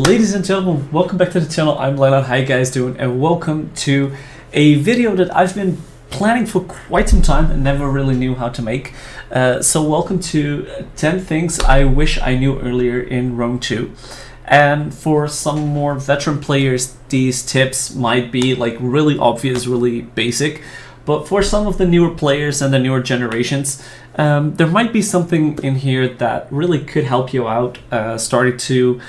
Ladies and gentlemen, welcome back to the channel. I'm Leonard. How you guys doing? And welcome to a video that I've been planning for quite some time and never really knew how to make. So welcome to 10 things I wish I knew earlier in Rome 2. And for some more veteran players, these tips might be like really obvious, really basic. But for some of the newer players and the newer generations, there might be something in here that really could help you out, starting to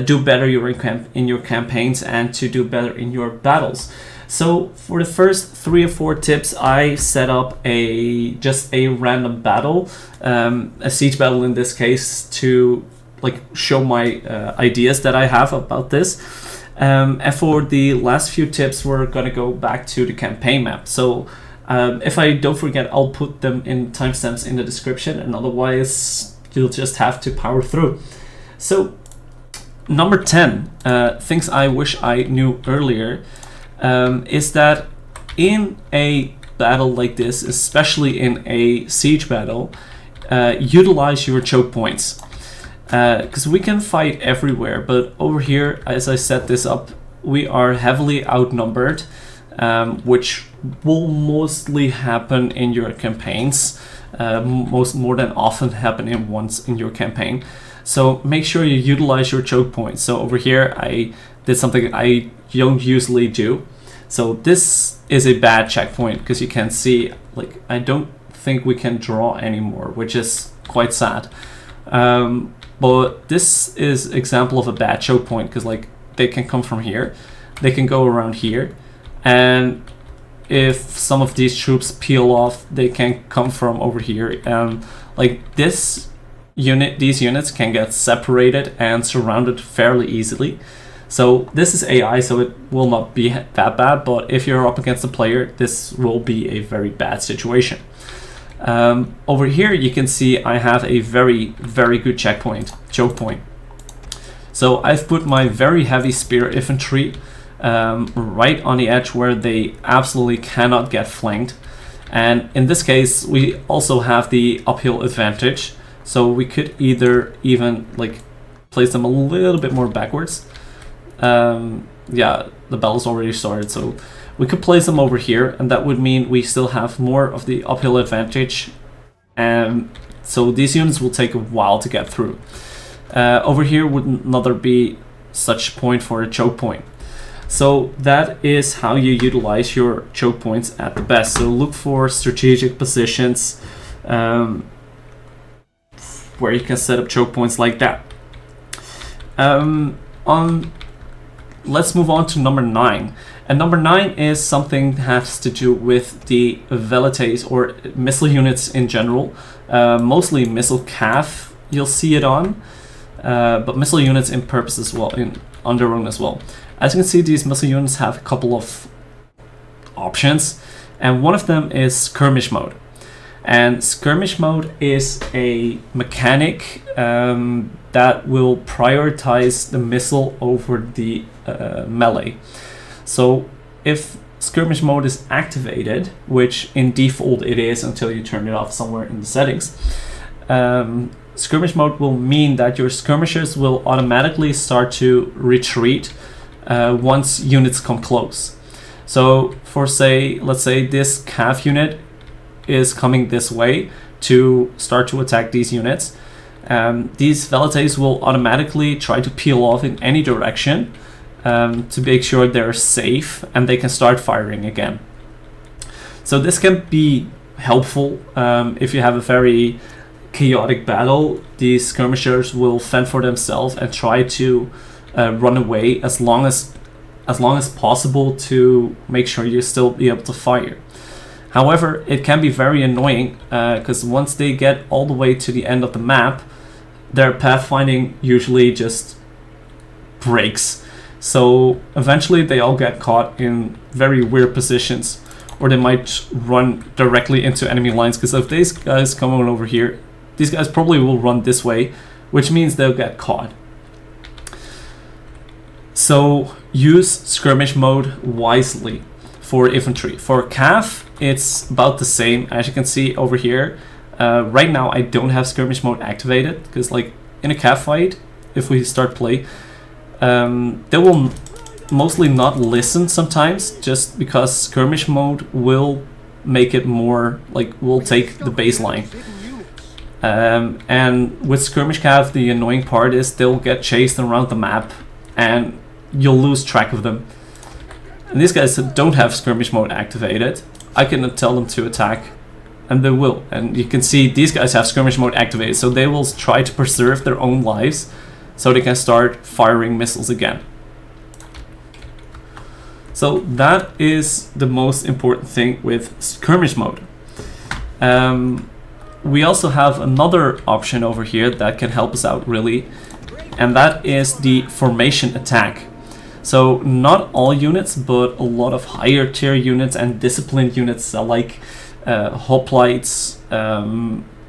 do better in your campaigns and to do better in your battles. So for the first 3 or 4 tips, I set up just a random battle, a siege battle in this case, to like show my ideas that I have about this. And for the last few tips, we're gonna go back to the campaign map. So if I don't forget, I'll put them in timestamps in the description, and otherwise you'll just have to power through. So number 10, things I wish I knew earlier, is that in a battle like this, especially in a siege battle, utilize your choke points. Because we can fight everywhere, but over here, as I set this up, we are heavily outnumbered, which will mostly happen in your campaigns, more than often happen once in your campaign. So make sure you utilize your choke points. So over here, I did something I don't usually do. So this is a bad checkpoint because you can see, like, I don't think we can draw anymore, which is quite sad. But this is example of a bad choke point because like they can come from here, they can go around here, and if some of these troops peel off, they can come from over here, and like these units can get separated and surrounded fairly easily. So this is AI, so it will not be that bad, but if you're up against a player, this will be a very bad situation. Over here you can see I have a very good choke point. So I've put my very heavy spear infantry right on the edge where they absolutely cannot get flanked, and in this case we also have the uphill advantage, so we could either even like place them a little bit more backwards. Yeah, the battle's already started, so we could place them over here, and that would mean we still have more of the uphill advantage, and so these units will take a while to get through. Over here would not be such point for a choke point. So that is how you utilize your choke points at the best. So look for strategic positions where you can set up choke points like that. Let's move on to number 9. And number 9 is something that has to do with the velites or missile units in general. Mostly missile cav you'll see it on, but missile units in purpose as well, in Underrun as well. As you can see, these missile units have a couple of options, and one of them is skirmish mode. And skirmish mode is a mechanic that will prioritize the missile over the melee. So if skirmish mode is activated, which in default it is until you turn it off somewhere in the settings, skirmish mode will mean that your skirmishers will automatically start to retreat once units come close. So for let's say this cav unit is coming this way to start to attack these units. These velites will automatically try to peel off in any direction to make sure they're safe and they can start firing again. So this can be helpful if you have a very chaotic battle. These skirmishers will fend for themselves and try to run away as long as possible to make sure you still be able to fire. However, it can be very annoying because once they get all the way to the end of the map, their pathfinding usually just breaks. So eventually they all get caught in very weird positions, or they might run directly into enemy lines, because if these guys come on over here, these guys probably will run this way, which means they'll get caught. So use skirmish mode wisely for infantry. For cav, it's about the same. As you can see over here, right now I don't have skirmish mode activated because, like, in a cav fight, if we start play, They will mostly not listen sometimes, just because skirmish mode will make it more like, will take the baseline. And with skirmish cav, the annoying part is they'll get chased around the map and you'll lose track of them. And these guys don't have skirmish mode activated. I can tell them to attack and they will. And you can see these guys have skirmish mode activated, so they will try to preserve their own lives so they can start firing missiles again. So that is the most important thing with skirmish mode. We also have another option over here that can help us out really, and that is the formation attack. So not all units, but a lot of higher tier units and disciplined units like hoplites,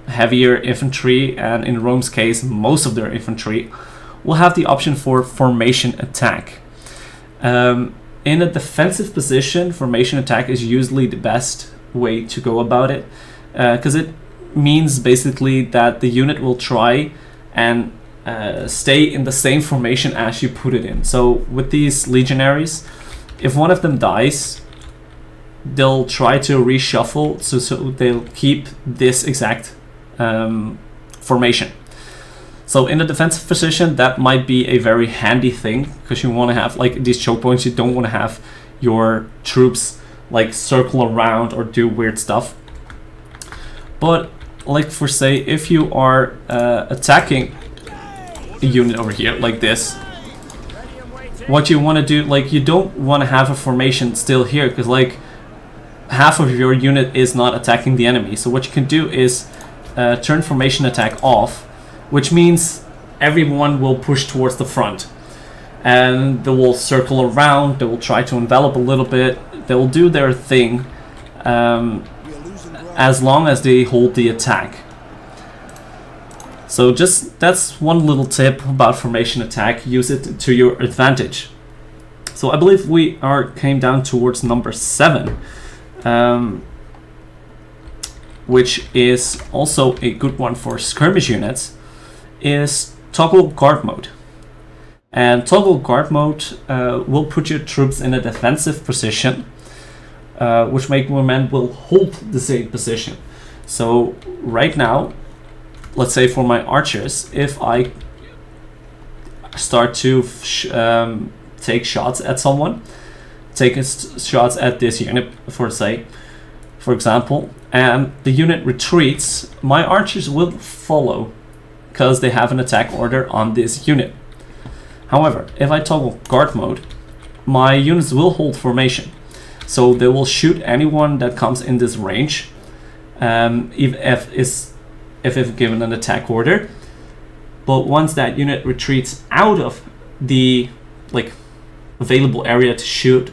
heavier infantry, and in Rome's case most of their infantry will have the option for formation attack. In a defensive position, formation attack is usually the best way to go about it, because it means basically that the unit will try and stay in the same formation as you put it in. So with these legionaries, if one of them dies, they'll try to reshuffle, so they'll keep this exact formation. So in a defensive position, that might be a very handy thing, because you want to have like these choke points. You don't want to have your troops like circle around or do weird stuff. But like for say, if you are attacking a unit over here like this, what you want to do, like you don't want to have a formation still here, because like half of your unit is not attacking the enemy. So what you can do is turn formation attack off, which means everyone will push towards the front and they will circle around, they will try to envelop a little bit, they will do their thing as long as they hold the attack. So just that's one little tip about formation attack. Use it to your advantage. So I believe we came down towards number 7, which is also a good one for skirmish units, is toggle guard mode. And toggle guard mode will put your troops in a defensive position, which make more men will hold the same position. So right now, let's say for my archers, if I start to take shots at someone, take shots at this unit for example, and the unit retreats, my archers will follow because they have an attack order on this unit. However, if I toggle guard mode, my units will hold formation, so they will shoot anyone that comes in this range, if given an attack order. But once that unit retreats out of the available area to shoot,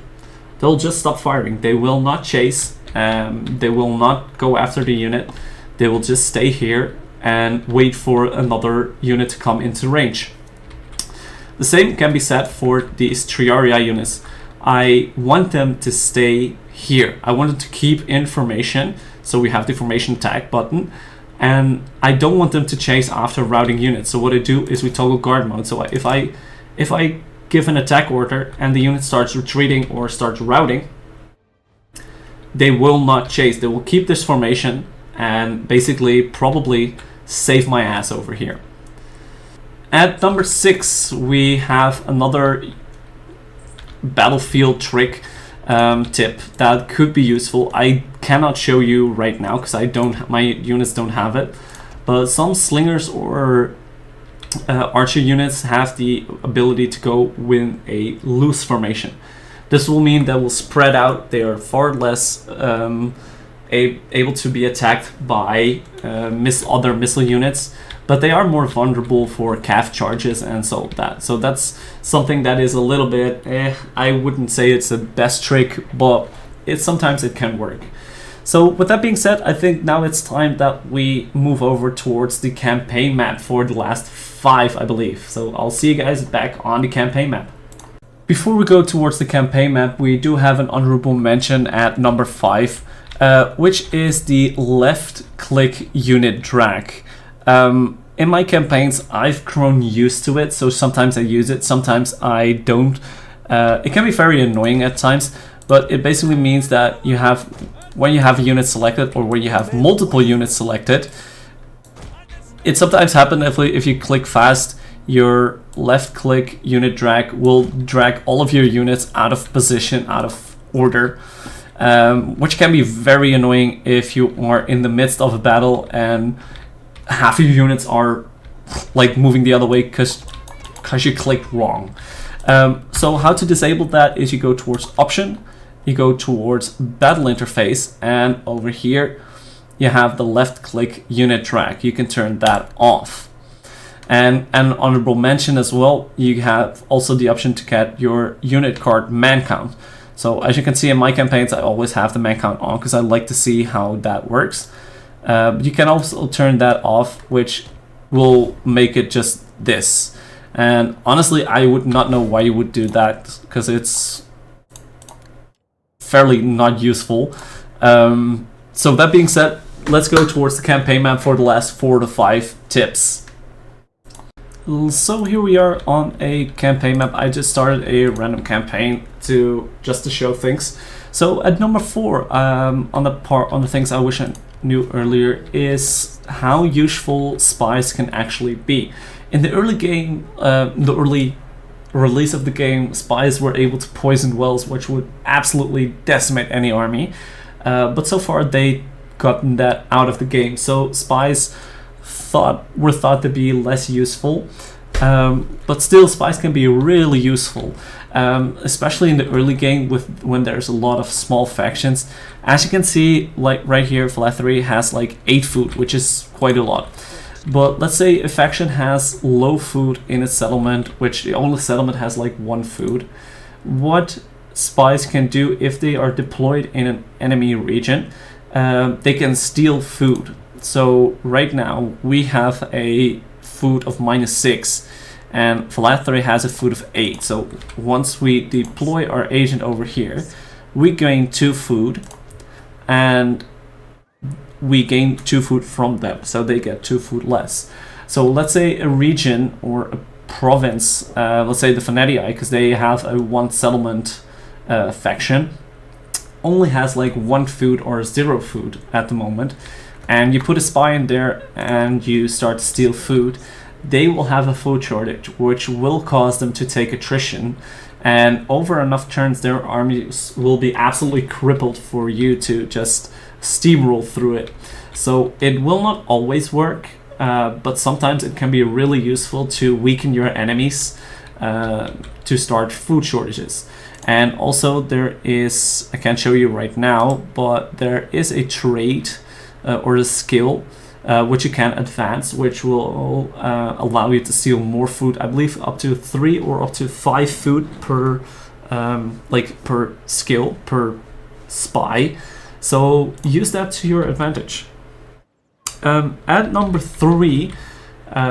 they'll just stop firing. They will not chase, they will not go after the unit, they will just stay here and wait for another unit to come into range. The same can be said for these Triaria units. I want them to stay here. I want them to keep information, so we have the formation attack button, and I don't want them to chase after routing units. So what I do is we toggle guard mode. So if I give an attack order and the unit starts retreating or starts routing, they will not chase. They will keep this formation and basically probably save my ass over here. At number 6, we have another battlefield trick tip that could be useful. I cannot show you right now because my units don't have it, but some slingers or archer units have the ability to go with a loose formation. This will mean that will spread out. They are far less able to be attacked by other missile units, but they are more vulnerable for cav charges and so that. So that's something that is a little bit, I wouldn't say it's the best trick, but sometimes it can work. So with that being said, I think now it's time that we move over towards the campaign map for the last 5, I believe. So I'll see you guys back on the campaign map. Before we go towards the campaign map, we do have an honorable mention at number 5, which is the left click unit drag. in my campaigns, I've grown used to it, so sometimes I use it, sometimes I don't. It can be very annoying at times, but it basically means that you have, when you have a unit selected or when you have multiple units selected, it sometimes happens if you click fast, your left click unit drag will drag all of your units out of position, out of order, which can be very annoying if you are in the midst of a battle and half of your units are like moving the other way because you clicked wrong. So how to disable that is you go towards option, you go towards battle interface, and over here you have the left click unit drag. You can turn that off. And an honorable mention as well, you have also the option to get your unit card man count. So as you can see in my campaigns, I always have the man count on because I like to see how that works. You can also turn that off, which will make it just this. And honestly, I would not know why you would do that because it's fairly not useful. So that being said, let's go towards the campaign map for the last 4 to 5 tips. So here we are on a campaign map. I just started a random campaign just to show things. So at number 4, on the things I wish I knew earlier is how useful spies can actually be. In the early game, the early release of the game, spies were able to poison wells, which would absolutely decimate any army. But so far they gotten that out of the game. So spies were thought to be less useful, but still spies can be really useful, especially in the early game when there's a lot of small factions. As you can see, like right here, Philately has like 8 food, which is quite a lot. But let's say a faction has low food in its settlement, which the only settlement has like 1 food. What spies can do if they are deployed in an enemy region, they can steal food. So right now we have a food of -6 and Philately has a food of 8. So once we deploy our agent over here, we gain 2 food and we gain 2 food from them, so they get 2 food less. So let's say a region or a province, let's say the Phonetii, because they have a 1 settlement faction, only has like 1 food or 0 food at the moment, and you put a spy in there and you start to steal food, they will have a food shortage, which will cause them to take attrition, and over enough turns their armies will be absolutely crippled for you to just steamroll through it. So it will not always work, but sometimes it can be really useful to weaken your enemies to start food shortages. And also there is, I can't show you right now, but there is a trait or a skill which you can advance, which will allow you to steal more food. I believe up to 3 or up to 5 food per per skill, per spy. So use that to your advantage. At number 3,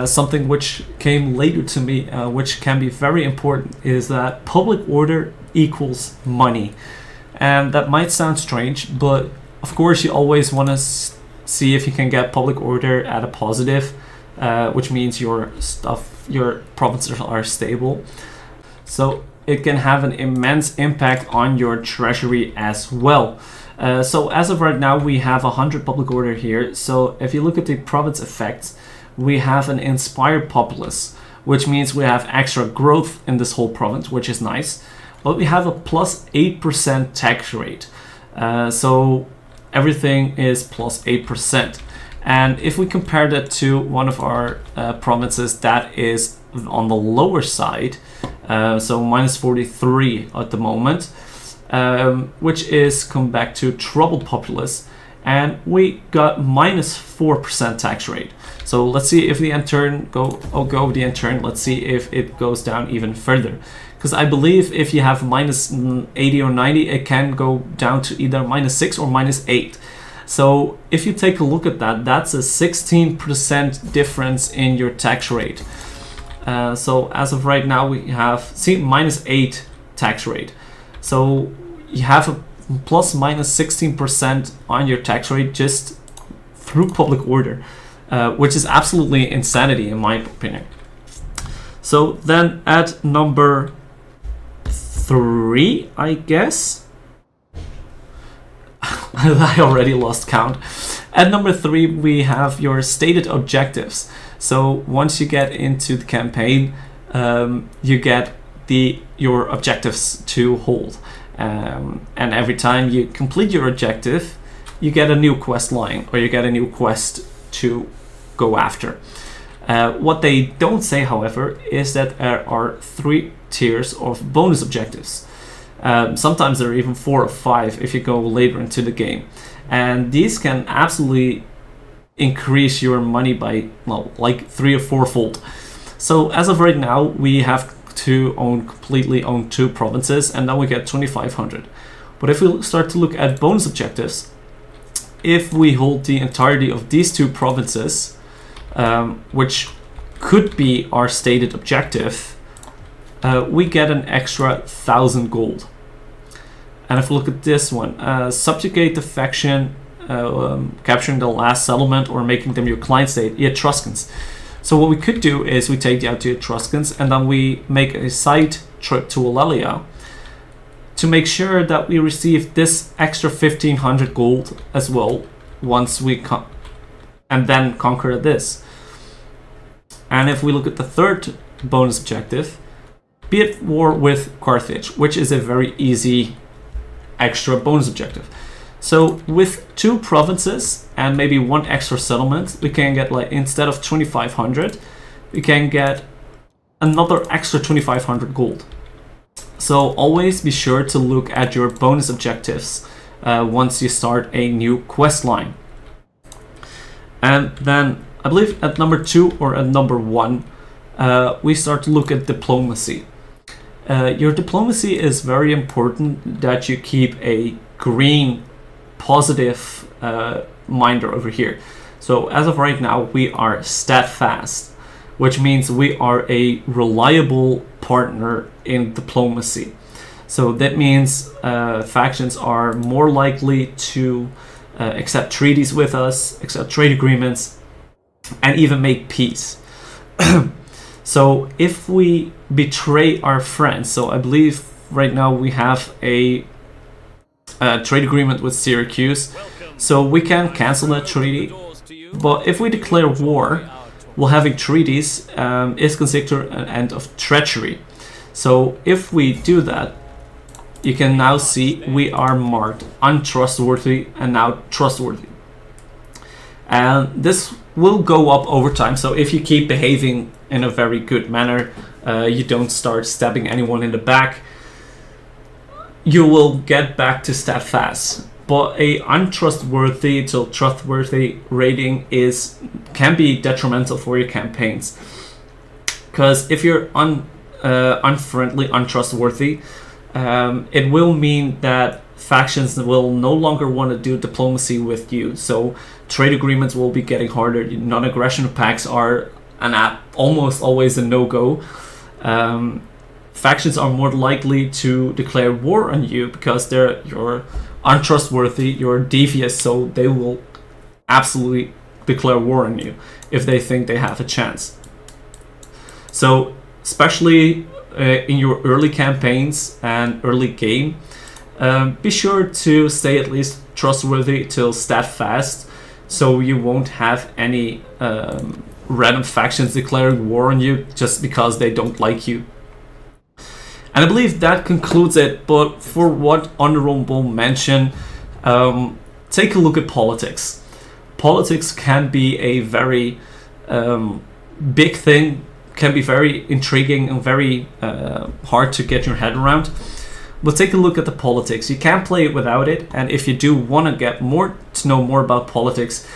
something which came later to me, which can be very important, is that public order equals money. And that might sound strange, but of course you always want to see if you can get public order at a positive, which means your provinces are stable. So it can have an immense impact on your treasury as well. So as of right now, we have 100 public order here. So if you look at the province effects, we have an inspired populace, which means we have extra growth in this whole province, which is nice. But we have a plus 8% tax rate. So everything is plus 8%. And if we compare that to one of our provinces that is on the lower side, so minus 43 at the moment, which is come back to troubled populace, and we got minus 4% tax rate. So let's see if the intern go over the intern. Let's see if it goes down even further, because I believe if you have minus 80 or 90, it can go down to either minus 6 or minus 8. So if you take a look at that, that's a 16% difference in your tax rate. So as of right now, we have minus 8 tax rate. So you have a plus minus 16% on your tax rate just through public order. which is absolutely insanity in my opinion. So then at number 3, I guess, I already lost count. At number 3, we have your stated objectives. So once you get into the campaign, you get your objectives to hold. And every time you complete your objective, you get a new quest line, or you get a new quest to go after. What they don't say, however, is that there are 3 tiers of bonus objectives. Sometimes there are even 4 or 5 if you go later into the game. And these can absolutely increase your money by, well, like 3 or 4-fold. So as of right now, we have to completely own 2 provinces, and then we get 2,500. But if we start to look at bonus objectives, if we hold the entirety of these 2 provinces, which could be our stated objective, we get an extra 1,000 gold. And if we look at this one, subjugate the faction, capturing the last settlement or making them your client state, the Etruscans. So what we could do is we take out the Etruscans, and then we make a side trip to ERLIER to make sure that we receive this extra 1,500 gold as well once we and then conquer this. And if we look at the 3rd bonus objective, be at war with Carthage, which is a very easy extra bonus objective. So with 2 provinces and maybe 1 extra settlement, we can get, like, instead of 2,500, we can get another extra 2,500 gold. So always be sure to look at your bonus objectives once you start a new quest line. And then I believe at number 2 or at number 1, we start to look at diplomacy. Your diplomacy is very important that you keep a green positive minder over here. So as of right now, we are steadfast, which means we are a reliable partner in diplomacy. So that means factions are more likely to accept treaties with us, accept trade agreements, and even make peace. So if we betray our friends, so I believe right now we have a trade agreement with Syracuse, so we can cancel that treaty. But if we declare war while having treaties, is considered an end of treachery. So if we do that, you can now see we are marked untrustworthy and now trustworthy. And this will go up over time. So if you keep behaving in a very good manner, you don't start stabbing anyone in the back, you will get back to steadfast. But a untrustworthy to trustworthy rating can be detrimental for your campaigns, because if you're unfriendly, untrustworthy, it will mean that factions will no longer want to do diplomacy with you. So trade agreements will be getting harder. Non-aggression pacts are almost always a no-go. Factions are more likely to declare war on you because you're untrustworthy, you're devious, so they will absolutely declare war on you if they think they have a chance. So especially in your early campaigns and early game, be sure to stay at least trustworthy till steadfast, so you won't have any random factions declaring war on you just because they don't like you. And I believe that concludes it, but for what honorable mention, take a look at politics. Politics can be a very big thing, can be very intriguing and very hard to get your head around. But take a look at the politics. You can't play it without it, and if you do want to know more about politics,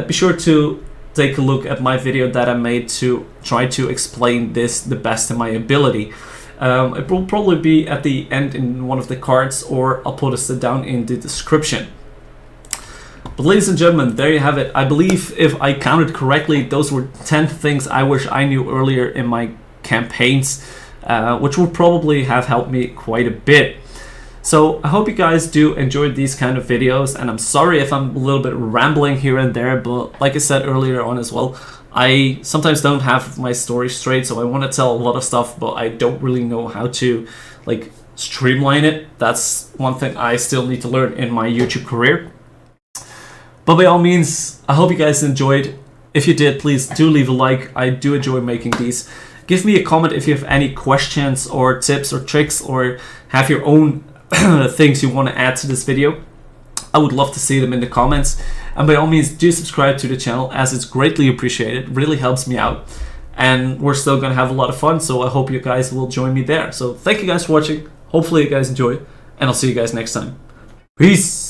be sure to take a look at my video that I made to try to explain this the best of my ability. It will probably be at the end in one of the cards, or I'll put it down in the description. But ladies and gentlemen, there you have it. I believe if I counted correctly, those were 10 things I wish I knew earlier in my campaigns, which would probably have helped me quite a bit. So I hope you guys do enjoy these kind of videos, and I'm sorry if I'm a little bit rambling here and there, but like I said earlier on as well, I sometimes don't have my story straight, so I want to tell a lot of stuff, but I don't really know how to like streamline it. That's one thing I still need to learn in my YouTube career. But by all means, I hope you guys enjoyed. If you did, please do leave a like. I do enjoy making these. Give me a comment if you have any questions or tips or tricks, or have your own things you want to add to this video. I would love to see them in the comments. And by all means, do subscribe to the channel, as it's greatly appreciated. It really helps me out. And we're still going to have a lot of fun, so I hope you guys will join me there. So thank you guys for watching. Hopefully you guys enjoy, and I'll see you guys next time. Peace!